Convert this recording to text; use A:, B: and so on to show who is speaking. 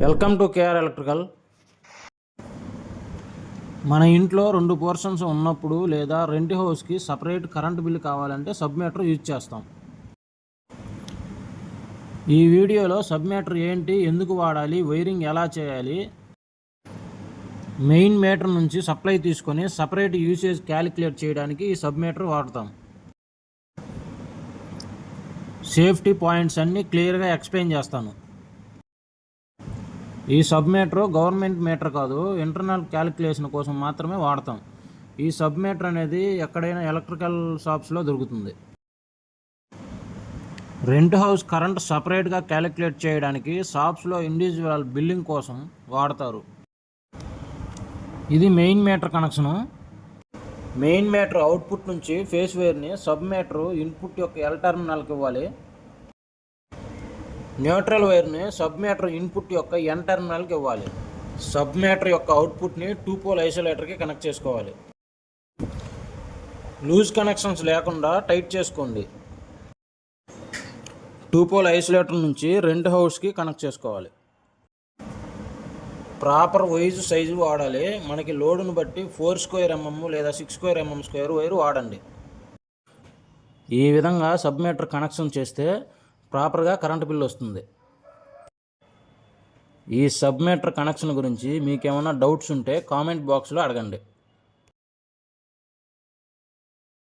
A: Welcome to KR electrical. మన ఇంట్లో 2 portions ఉన్నప్పుడు లేదా రెంట్ హౌస్కి సపరేట్ కరెంట్ బిల్ కావాలంటే సబ్మీటర్ యూజ్ చేస్తాం. ఈ వీడియోలో సబ్మీటర్ ఏంటి, ఎందుకు వాడాలి, వైరింగ్ ఎలా చేయాలి, మెయిన్ మీటర్ నుంచి సప్లై తీసుకొని సపరేట్ యూసేజ్ క్యాలిక్యులేట్ చేయడానికి ఈ సబ్మీటర్ వాడతాం. సేఫ్టీ పాయింట్స్ అన్నీ క్లియర్గా ఎక్స్ప్లెయిన్ చేస్తాను. ఈ సబ్మీటర్ గవర్నమెంట్ మీటర్ కాదు, ఇంటర్నల్ క్యాలిక్యులేషన్ కోసం మాత్రమే వాడతాం. ఈ సబ్మీటర్ అనేది ఎక్కడైనా ఎలక్ట్రికల్ షాప్స్లో దొరుకుతుంది. రెంట్ హౌస్ కరెంట్ సపరేట్గా క్యాలిక్యులేట్ చేయడానికి షాప్స్లో ఇండివిజువల్ బిల్లింగ్ కోసం వాడతారు. ఇది main meter connection. Main meter output నుంచి ఫేస్ వైర్ని సబ్మీటర్ ఇన్పుట్ యొక్క ఎల్ టెర్మినల్కి ఇవ్వాలి. న్యూట్రల్ వైర్ని సబ్మీటర్ ఇన్పుట్ యొక్క ఎన్ టెర్మినల్కి ఇవ్వాలి. సబ్మీటర్ యొక్క అవుట్పుట్ని 2 పోల్ ఐసోలేటర్కి కనెక్ట్ చేసుకోవాలి. లూజ్ కనెక్షన్స్ లేకుండా టైట్ చేసుకోండి. 2 పోల్ ఐసోలేటర్ నుంచి రెంట్ హౌస్కి కనెక్ట్ చేసుకోవాలి. ప్రాపర్ వైజ్ సైజు వాడాలి. మనకి లోడును బట్టి 4² mm లేదా 6² mm² వైర్ వాడండి. ఈ విధంగా సబ్మీటర్ కనెక్షన్ చేస్తే ప్రాపర్గా కరెంట్ బిల్ వస్తుంది. ఈ సబ్మీటర్ కనెక్షన్ గురించి మీకేమైనా డౌట్స్ ఉంటే కామెంట్ బాక్స్లో అడగండి.